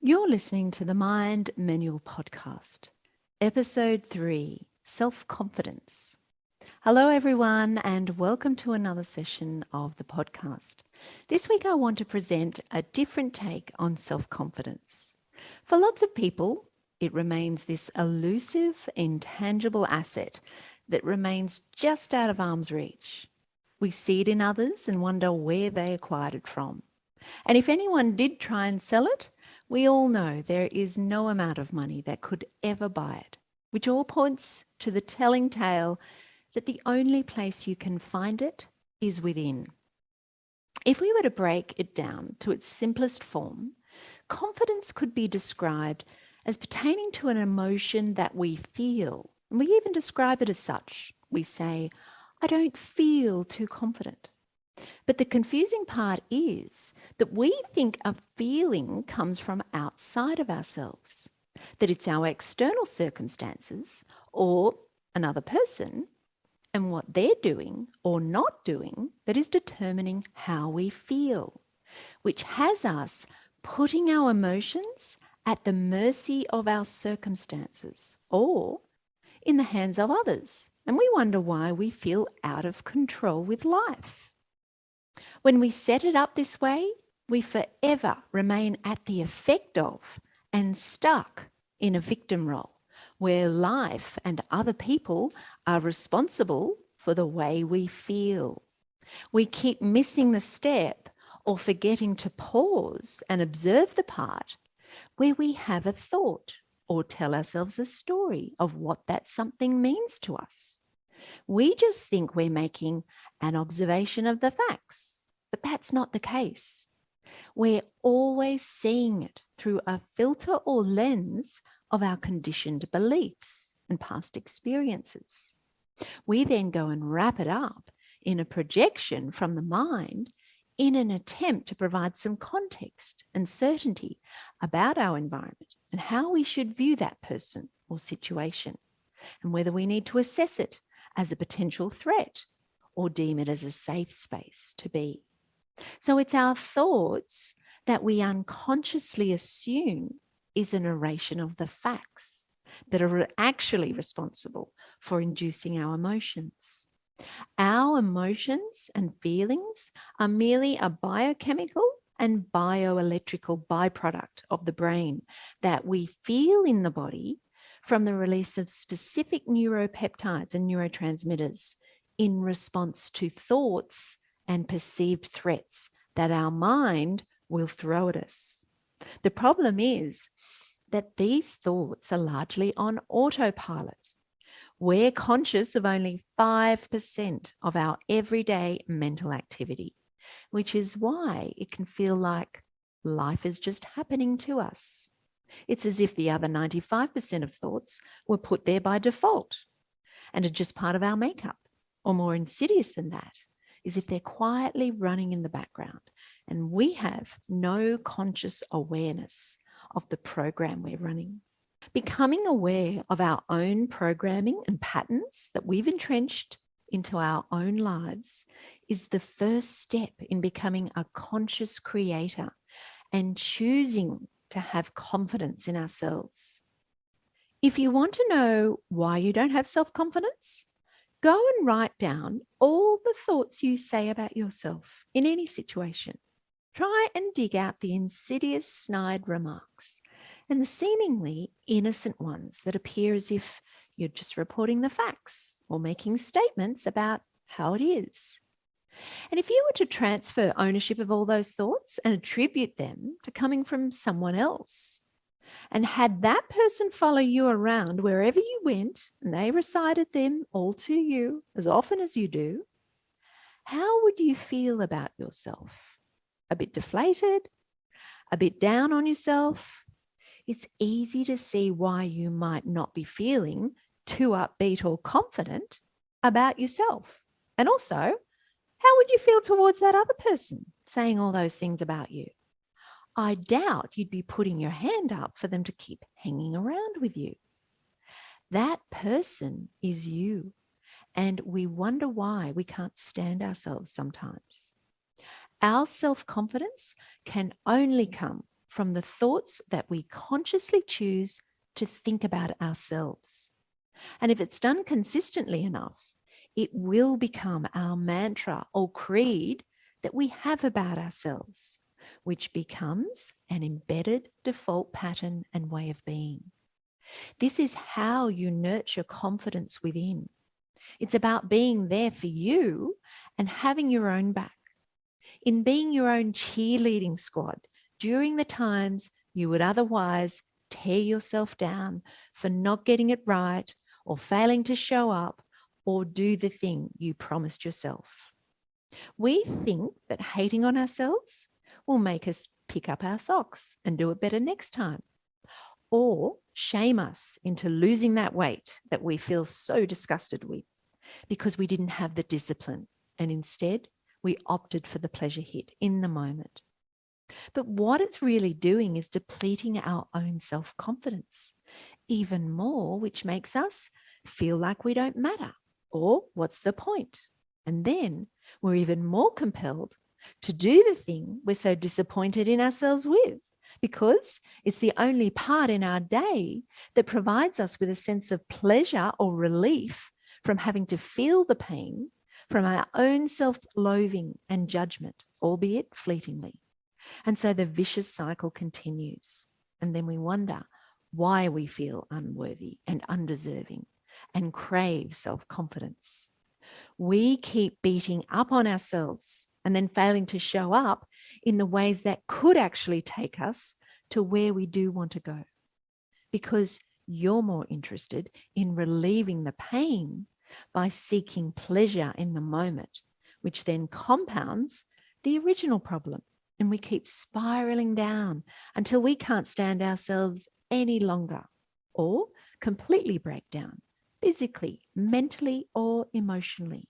You're listening to the Mind Manual Podcast, Episode 3, Self-Confidence. Hello, everyone, and welcome to another session of the podcast. This week, I want to present a different take on self-confidence. For lots of people, it remains this elusive, intangible asset that remains just out of arm's reach. We see it in others and wonder where they acquired it from. And if anyone did try and sell it, we all know there is no amount of money that could ever buy it, which all points to the telling tale that the only place you can find it is within. If we were to break it down to its simplest form, confidence could be described as pertaining to an emotion that we feel. And we even describe it as such. We say, I don't feel too confident. But the confusing part is that we think a feeling comes from outside of ourselves, that it's our external circumstances or another person and what they're doing or not doing that is determining how we feel, which has us putting our emotions at the mercy of our circumstances or in the hands of others. And we wonder why we feel out of control with life. When we set it up this way, we forever remain at the effect of and stuck in a victim role where life and other people are responsible for the way we feel. We keep missing the step or forgetting to pause and observe the part where we have a thought or tell ourselves a story of what that something means to us. We just think we're making an observation of the facts. But that's not the case. We're always seeing it through a filter or lens of our conditioned beliefs and past experiences. We then go and wrap it up in a projection from the mind in an attempt to provide some context and certainty about our environment and how we should view that person or situation, and whether we need to assess it as a potential threat or deem it as a safe space to be. So it's our thoughts that we unconsciously assume is a narration of the facts that are actually responsible for inducing our emotions. Our emotions and feelings are merely a biochemical and bioelectrical byproduct of the brain that we feel in the body from the release of specific neuropeptides and neurotransmitters in response to thoughts and perceived threats that our mind will throw at us. The problem is that these thoughts are largely on autopilot. We're conscious of only 5% of our everyday mental activity, which is why it can feel like life is just happening to us. It's as if the other 95% of thoughts were put there by default and are just part of our makeup, or more insidious than that, is if they're quietly running in the background and we have no conscious awareness of the program we're running. Becoming aware of our own programming and patterns that we've entrenched into our own lives is the first step in becoming a conscious creator and choosing to have confidence in ourselves. If you want to know why you don't have self-confidence, go and write down all the thoughts you say about yourself in any situation. Try and dig out the insidious, snide remarks and the seemingly innocent ones that appear as if you're just reporting the facts or making statements about how it is. And if you were to transfer ownership of all those thoughts and attribute them to coming from someone else, and had that person follow you around wherever you went, and they recited them all to you as often as you do, how would you feel about yourself? A bit deflated? A bit down on yourself? It's easy to see why you might not be feeling too upbeat or confident about yourself. And also, how would you feel towards that other person saying all those things about you? I doubt you'd be putting your hand up for them to keep hanging around with you. That person is you, and we wonder why we can't stand ourselves sometimes. Our self-confidence can only come from the thoughts that we consciously choose to think about ourselves. And if it's done consistently enough, it will become our mantra or creed that we have about ourselves, which becomes an embedded default pattern and way of being. This is how you nurture confidence within. It's about being there for you and having your own back. In being your own cheerleading squad during the times you would otherwise tear yourself down for not getting it right or failing to show up or do the thing you promised yourself. We think that hating on ourselves will make us pick up our socks and do it better next time, or shame us into losing that weight that we feel so disgusted with because we didn't have the discipline and instead we opted for the pleasure hit in the moment. But what it's really doing is depleting our own self-confidence even more, which makes us feel like we don't matter, or what's the point? And then we're even more compelled to do the thing we're so disappointed in ourselves with, because it's the only part in our day that provides us with a sense of pleasure or relief from having to feel the pain from our own self-loathing and judgment, albeit fleetingly. And so the vicious cycle continues. And then we wonder why we feel unworthy and undeserving and crave self-confidence. We keep beating up on ourselves and then failing to show up in the ways that could actually take us to where we do want to go, because you're more interested in relieving the pain by seeking pleasure in the moment, which then compounds the original problem. And we keep spiraling down until we can't stand ourselves any longer, or completely break down, physically, mentally, or emotionally.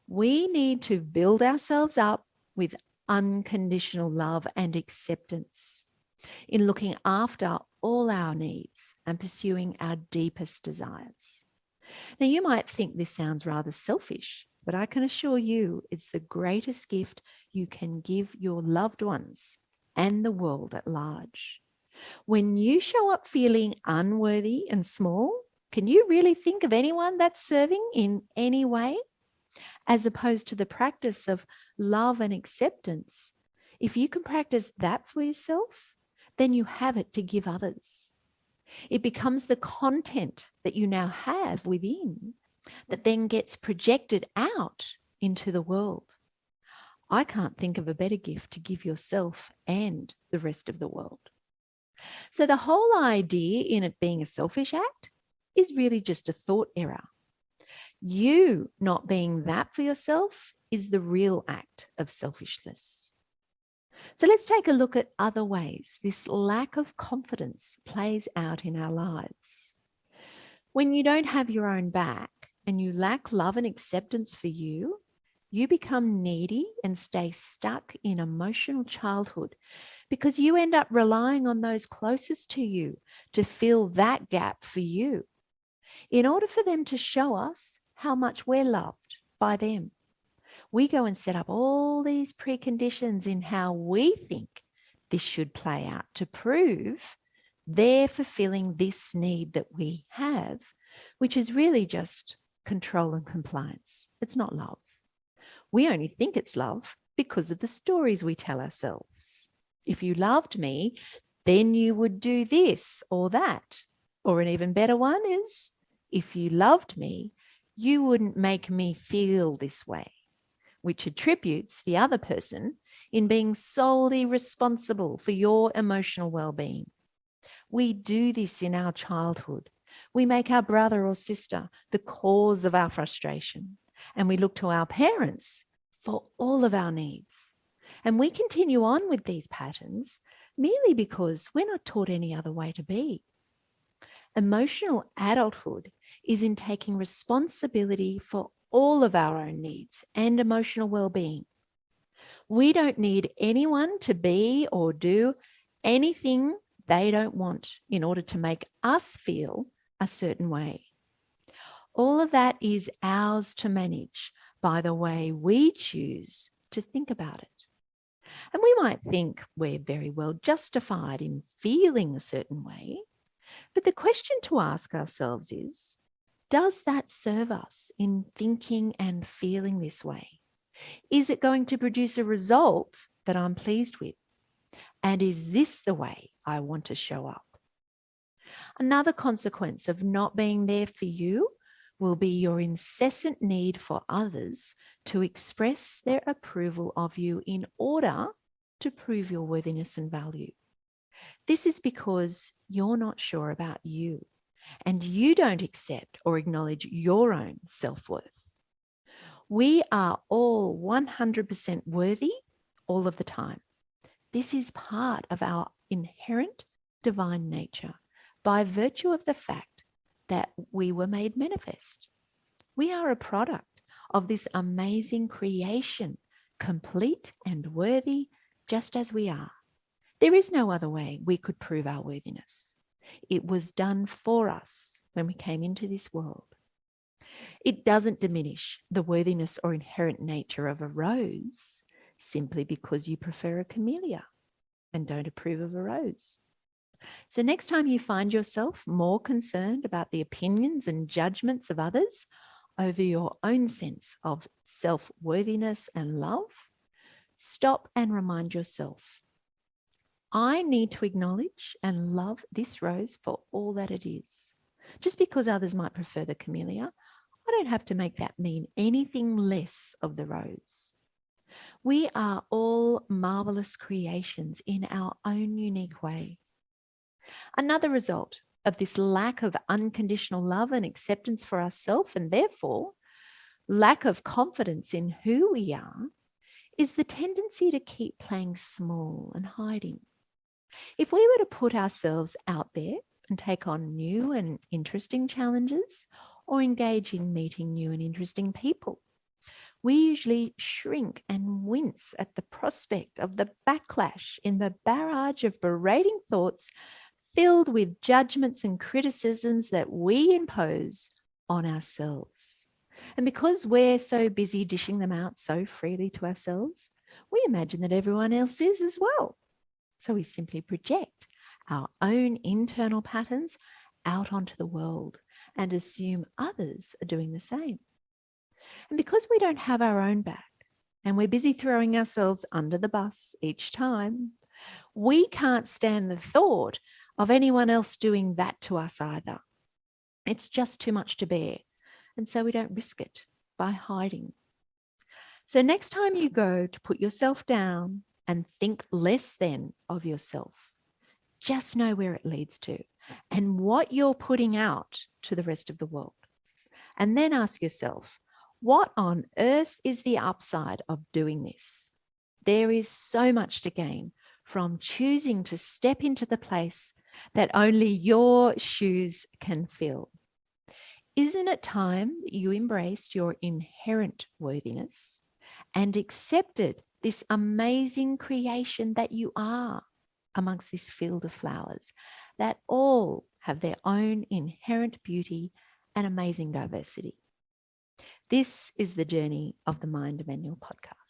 We need to build ourselves up with unconditional love and acceptance in looking after all our needs and pursuing our deepest desires. Now, you might think this sounds rather selfish, but I can assure you it's the greatest gift you can give your loved ones and the world at large. When you show up feeling unworthy and small, can you really think of anyone that's serving in any way? As opposed to the practice of love and acceptance, if you can practice that for yourself, then you have it to give others. It becomes the content that you now have within that then gets projected out into the world. I can't think of a better gift to give yourself and the rest of the world. So the whole idea in it being a selfish act is really just a thought error. You not being that for yourself is the real act of selfishness. So let's take a look at other ways this lack of confidence plays out in our lives. When you don't have your own back and you lack love and acceptance for you, you become needy and stay stuck in emotional childhood because you end up relying on those closest to you to fill that gap for you in order for them to show us how much we're loved by them. We go and set up all these preconditions in how we think this should play out to prove they're fulfilling this need that we have, which is really just control and compliance. It's not love. We only think it's love because of the stories we tell ourselves. If you loved me, then you would do this or that. Or an even better one is, if you loved me, you wouldn't make me feel this way, which attributes the other person in being solely responsible for your emotional well-being. We do this in our childhood. We make our brother or sister the cause of our frustration, and we look to our parents for all of our needs. And we continue on with these patterns merely because we're not taught any other way to be. Emotional adulthood is in taking responsibility for all of our own needs and emotional well-being. We don't need anyone to be or do anything they don't want in order to make us feel a certain way. All of that is ours to manage by the way we choose to think about it. And we might think we're very well justified in feeling a certain way. But the question to ask ourselves is, does that serve us in thinking and feeling this way? Is it going to produce a result that I'm pleased with? And is this the way I want to show up? Another consequence of not being there for you will be your incessant need for others to express their approval of you in order to prove your worthiness and value. This is because you're not sure about you and you don't accept or acknowledge your own self-worth. We are all 100% worthy all of the time. This is part of our inherent divine nature by virtue of the fact that we were made manifest. We are a product of this amazing creation, complete and worthy just as we are. There is no other way we could prove our worthiness. It was done for us when we came into this world. It doesn't diminish the worthiness or inherent nature of a rose simply because you prefer a camellia and don't approve of a rose. So next time you find yourself more concerned about the opinions and judgments of others over your own sense of self-worthiness and love, stop and remind yourself, I need to acknowledge and love this rose for all that it is. Just because others might prefer the camellia, I don't have to make that mean anything less of the rose. We are all marvelous creations in our own unique way. Another result of this lack of unconditional love and acceptance for ourselves, and therefore lack of confidence in who we are, is the tendency to keep playing small and hiding. If we were to put ourselves out there and take on new and interesting challenges or engage in meeting new and interesting people, we usually shrink and wince at the prospect of the backlash in the barrage of berating thoughts filled with judgments and criticisms that we impose on ourselves. And because we're so busy dishing them out so freely to ourselves, we imagine that everyone else is as well. So we simply project our own internal patterns out onto the world and assume others are doing the same. And because we don't have our own back and we're busy throwing ourselves under the bus each time, we can't stand the thought of anyone else doing that to us either. It's just too much to bear. And so we don't risk it by hiding. So next time you go to put yourself down and think less than of yourself, just know where it leads to and what you're putting out to the rest of the world. And then ask yourself, what on earth is the upside of doing this? There is so much to gain from choosing to step into the place that only your shoes can fill. Isn't it time that you embraced your inherent worthiness and accepted this amazing creation that you are amongst this field of flowers that all have their own inherent beauty and amazing diversity? This is the journey of the Mind Manual podcast.